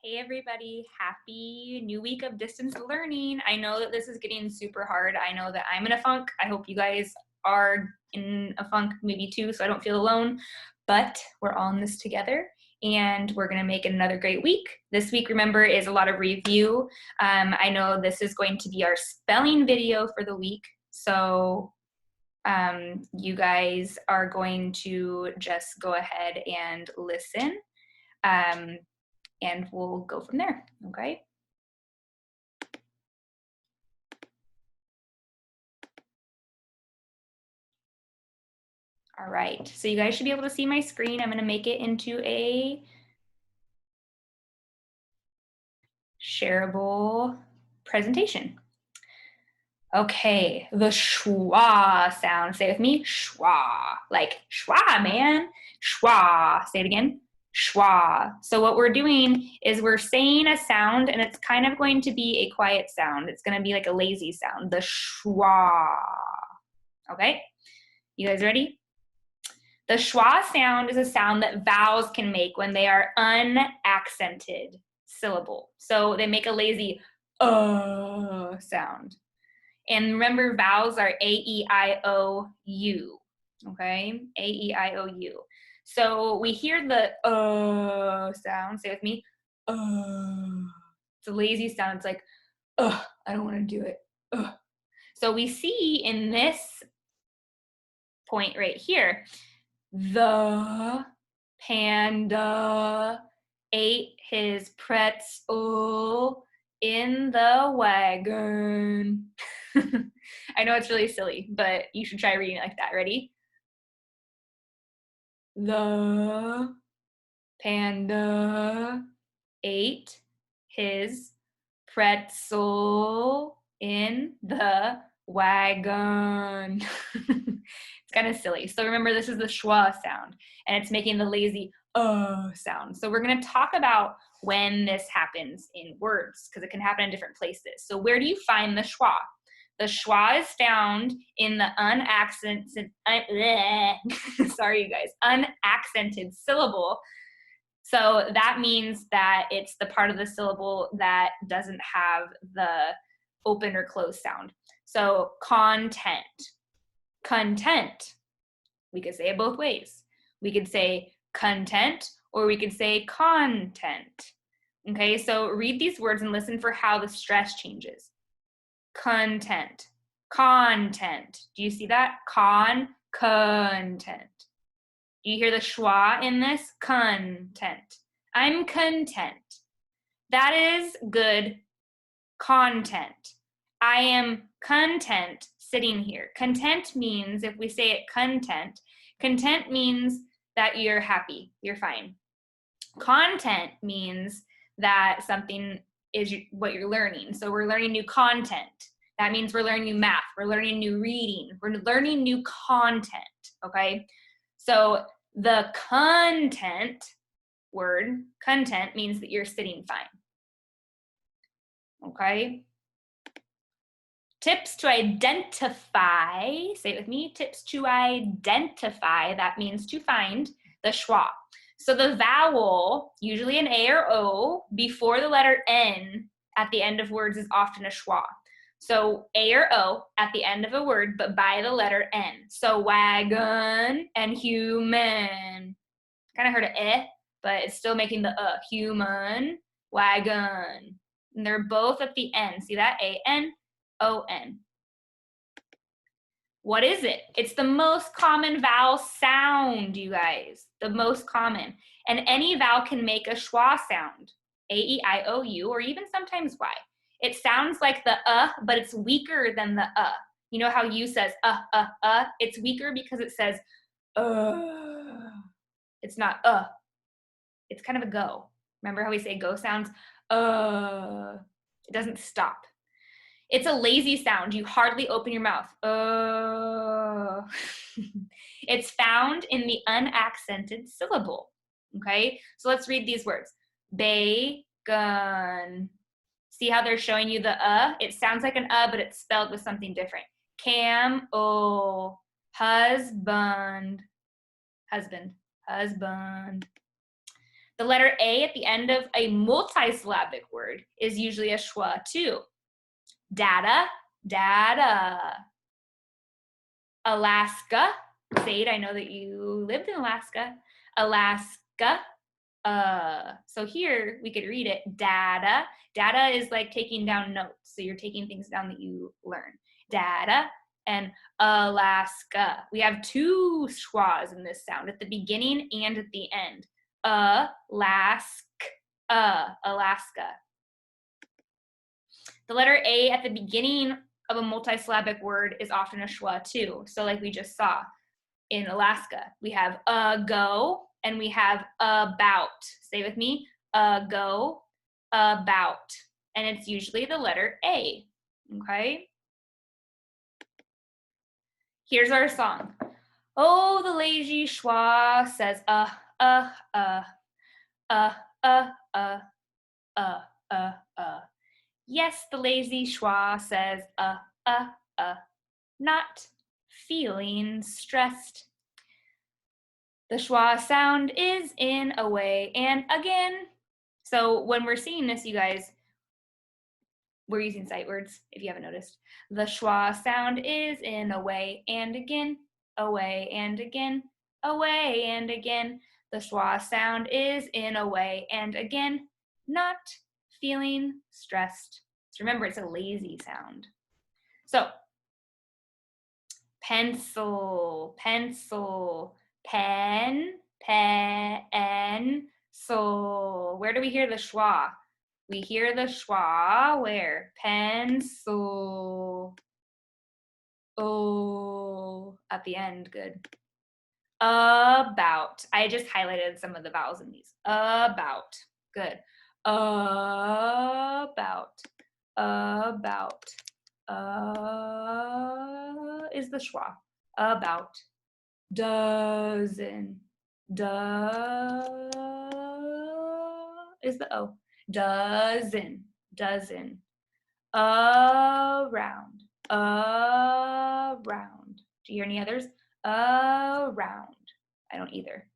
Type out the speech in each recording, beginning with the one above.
Hey everybody, happy new week of distance learning. I know that this is getting super hard. I know that I'm in a funk. I hope you guys are in a funk maybe too, so I don't feel alone. But we're all in this together and we're gonna make it another great week. This week, remember, is a lot of review. I know this is going to be our spelling video for the week. So you guys are going to just go ahead and listen. And we'll go from there, okay? All right, so you guys should be able to see my screen. I'm gonna make it into a shareable presentation. Okay, the schwa sound. Say it with me, schwa. Like schwa, man. Schwa. Say it again, schwa. So what we're doing is we're saying a sound and it's kind of going to be a quiet sound. It's gonna be like a lazy sound, the schwa. Okay, you guys ready? The schwa sound is a sound that vowels can make when they are unaccented syllable. So they make a lazy sound. And remember, vowels are A, E, I, O, U. Okay? A, E, I, O, U. So we hear the sound. Say with me. It's a lazy sound. It's like, I don't want to do it. So we see in this point right here, the panda ate his pretzel in the wagon. I know it's really silly, but you should try reading it like that. Ready? The panda ate his pretzel in the wagon. It's kind of silly. So remember, this is the schwa sound, and it's making the lazy sound. So we're going to talk about when this happens in words, because it can happen in different places. So where do you find the schwa? The schwa is found in the unaccented, sorry you guys, unaccented syllable. So that means that it's the part of the syllable that doesn't have the open or closed sound. So content, content. We could say it both ways. We could say content or we could say content. Okay, so read these words and listen for how the stress changes. Content, content. Do you see that? Content. Do you hear the schwa in this? Content. I'm content. That is good content. I am content sitting here. Content means, if we say it content means that you're happy, you're fine. Content means that something is what you're learning. So we're learning new content. That means we're learning new math, we're learning new reading, we're learning new content, okay? So the content word, content, means that you're sitting fine, okay? Tips to identify, say it with me, tips to identify, that means to find the schwa. So the vowel, usually an A or O, before the letter N at the end of words is often a schwa. So A or O at the end of a word, but by the letter N. So wagon and human. Kind of heard an eh, but it's still making the human, wagon. And they're both at the end. See that? A-N, O-N. What is it? It's the most common vowel sound, you guys. The most common. And any vowel can make a schwa sound. A-E-I-O-U, or even sometimes Y. It sounds like the but it's weaker than the You know how U says It's weaker because it says It's not It's kind of a go. Remember how we say go sounds? It doesn't stop. It's a lazy sound. You hardly open your mouth. It's found in the unaccented syllable. Okay, so let's read these words. Bacon. See how they're showing you the It sounds like an but it's spelled with something different. Camel. Husband. Husband. Husband. The letter A at the end of a multisyllabic word is usually a schwa too. Data, data. Alaska, say it, I know that you lived in Alaska. Alaska. So here we could read it, data. Data is like taking down notes. So you're taking things down that you learn. Data and Alaska. We have two schwas in this sound, at the beginning and at the end. Alaska. The letter A at the beginning of a multisyllabic word is often a schwa too. So like we just saw in Alaska, we have go and we have about. Say with me, go, about. And it's usually the letter A, okay? Here's our song. Oh, the lazy schwa says, uh, uh, uh, uh, uh, uh, uh, uh, uh. Yes, the lazy schwa says, not feeling stressed. The schwa sound is in, away, and again. So when we're singing this, you guys, we're using sight words, if you haven't noticed. The schwa sound is in, away, and again, away, and again, away, and again. The schwa sound is in, away, and again, not feeling stressed. So remember, it's a lazy sound. So, pencil, pencil, pen, pen, so. Where do we hear the schwa? We hear the schwa where? Pencil. Oh, at the end, good. About. I just highlighted some of the vowels in these. About. Good. About. About. Is the schwa. About. Dozen. Is the O. Dozen. Dozen. Around. Around. Do you hear any others? Around. I don't either.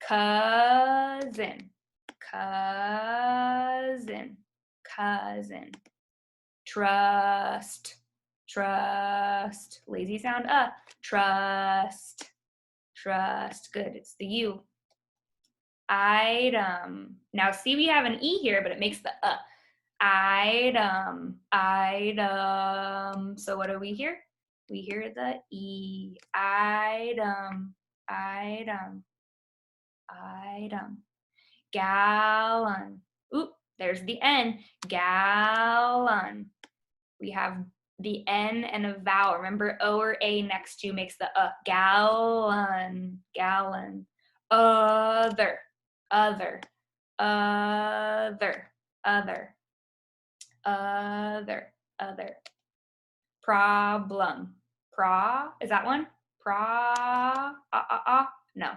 Cousin. Cousin. Cousin. Trust. Trust. Lazy sound. Trust. Trust. Good. It's the U. Item. Now see, we have an E here, but it makes the Item. Item. So what do we hear? We hear the E. Item. Item. Item. Gallon. Oop, there's the N. Gallon. We have the N and a vowel. Remember, O or A next to makes the gallon. Gallon. Other. Other. Other. Other. Other. Other. Problem. Is that one? No.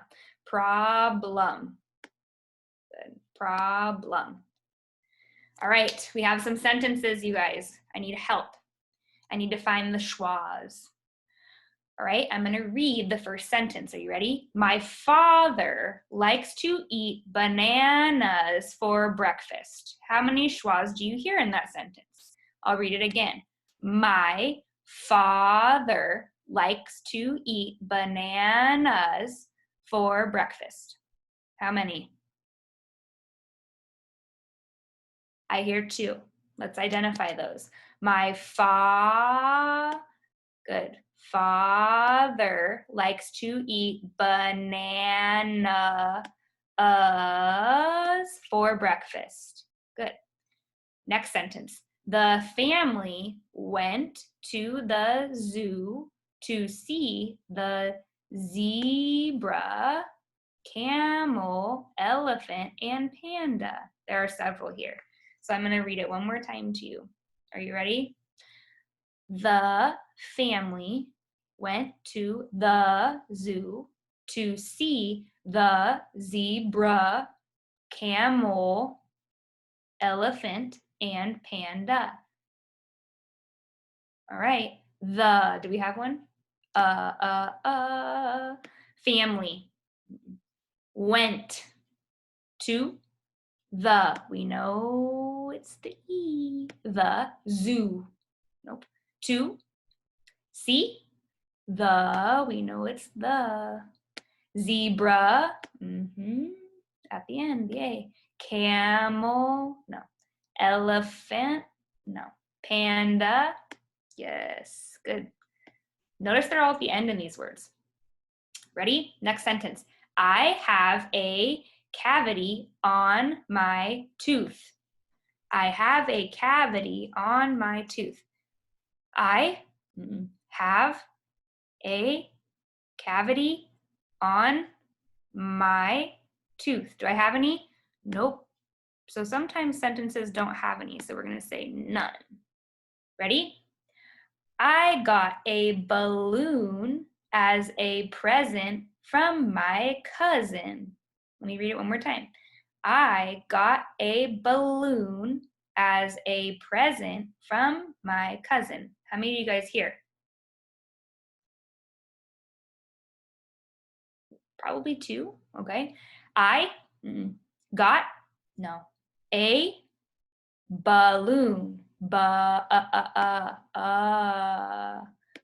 Problem. Good. Problem. All right, we have some sentences, you guys. I need help. I need to find the schwas. All right, I'm gonna read the first sentence. Are you ready? My father likes to eat bananas for breakfast. How many schwas do you hear in that sentence? I'll read it again. My father likes to eat bananas for breakfast. How many? I hear two. Let's identify those. My good. Father likes to eat bananas for breakfast. Good. Next sentence. The family went to the zoo to see the zebra, camel, elephant, and panda. There are several here. So I'm going to read it one more time to you. Are you ready? The family went to the zoo to see the zebra, camel, elephant, and panda. All right. Do we have one? Family went To. The. We know it's the E. The. Zoo. Nope. To. See. The. We know it's the. Zebra. At the end, yay. Camel. No. Elephant. No. Panda. Yes. Good. Notice they're all at the end in these words. Ready? Next sentence. I have a cavity on my tooth. I have a cavity on my tooth. I have a cavity on my tooth. Do I have any? Nope. So sometimes sentences don't have any, so we're going to say none. Ready? I got a balloon as a present from my cousin. Let me read it one more time. I got a balloon as a present from my cousin. How many of you guys here? Probably two, okay. I got, no, a balloon,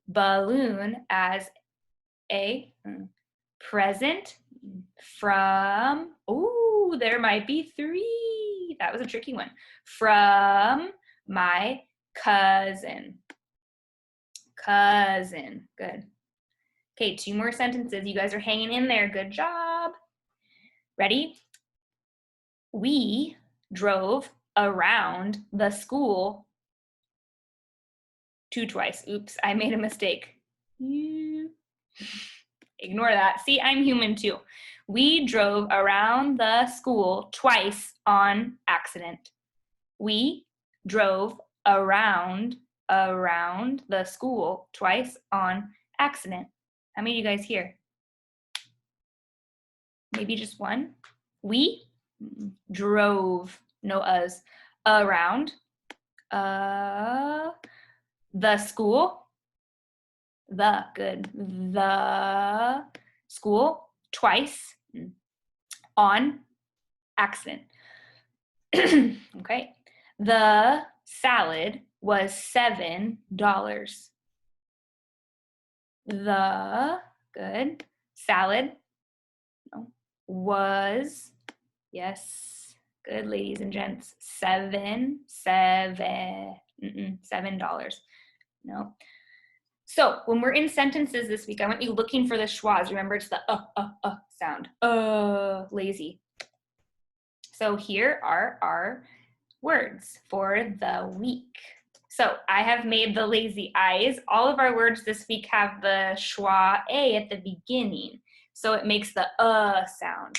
balloon as a present from, ooh, there might be three. That was a tricky one. From my cousin. Cousin, good. Okay, two more sentences. You guys are hanging in there. Good job. Ready? We drove around the school twice. Oops, I made a mistake. Ignore that. See, I'm human too. We drove around the school twice on accident. We drove around the school twice on accident. How many of you guys here? Maybe just one? We drove, no us, around the school, the school twice on accident. Okay. The salad was $7. The, good, salad, no, was, yes, good, ladies and gents, $7. No. So when we're in sentences this week, I want you looking for the schwas. Remember, it's the sound. Lazy. So here are our words for the week. So I have made the lazy eyes. All of our words this week have the schwa a at the beginning. So it makes the sound.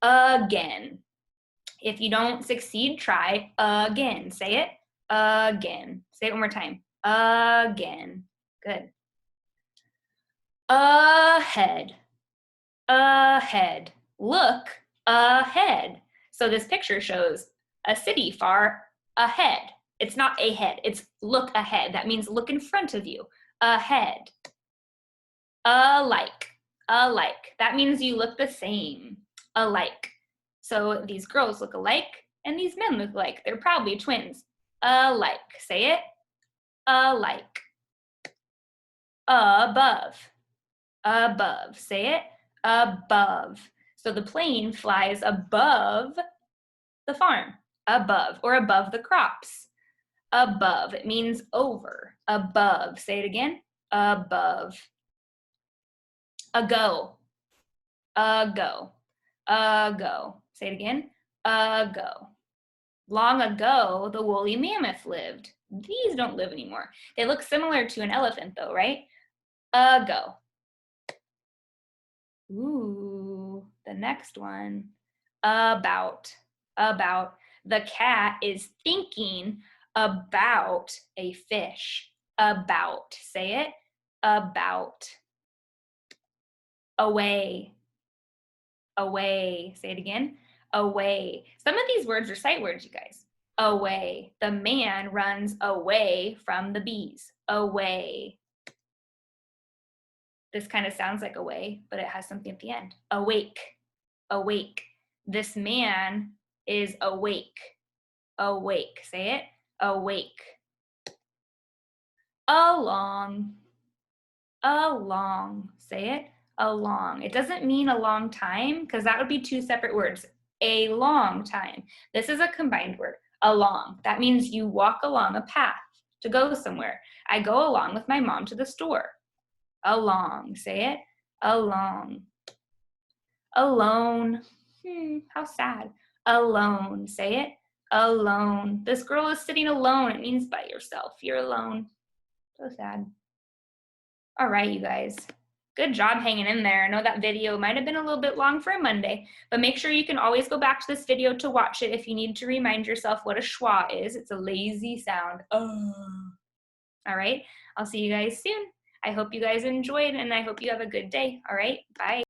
Again. If you don't succeed, try again. Say it again. Say it one more time. Again. Good. Ahead. Ahead. Look ahead. So this picture shows a city far ahead. It's not ahead, it's look ahead. That means look in front of you. Ahead. Alike. Alike. That means you look the same. Alike. So these girls look alike and these men look alike. They're probably twins. Alike. Say it. Alike. Above. Above. Say it. Above. So the plane flies above the farm. Above, or above the crops. Above. It means over. Above. Say it again. Above. Ago. Ago. Ago. Say it again. Ago. Long ago, the woolly mammoth lived. These don't live anymore. They look similar to an elephant though, right? Ago. Ooh, the next one. About. About. The cat is thinking about a fish. About. Say it. About. Away. Away. Say it again. Away. Some of these words are sight words, you guys. Away. The man runs away from the bees. Away. This kind of sounds like away, but it has something at the end. Awake. Awake. This man is awake. Awake. Say it. Awake. Along. Along. Say it. Along. It doesn't mean a long time because that would be two separate words. A long time. This is a combined word. Along. That means you walk along a path to go somewhere. I go along with my mom to the store. Along. Say it. Along. Alone. How sad. Alone. Say it. Alone. This girl is sitting alone. It means by yourself. You're alone. So sad. All right, you guys. Good job hanging in there. I know that video might have been a little bit long for a Monday, but make sure you can always go back to this video to watch it if you need to remind yourself what a schwa is. It's a lazy sound. Oh. All right. I'll see you guys soon. I hope you guys enjoyed and I hope you have a good day. All right. Bye.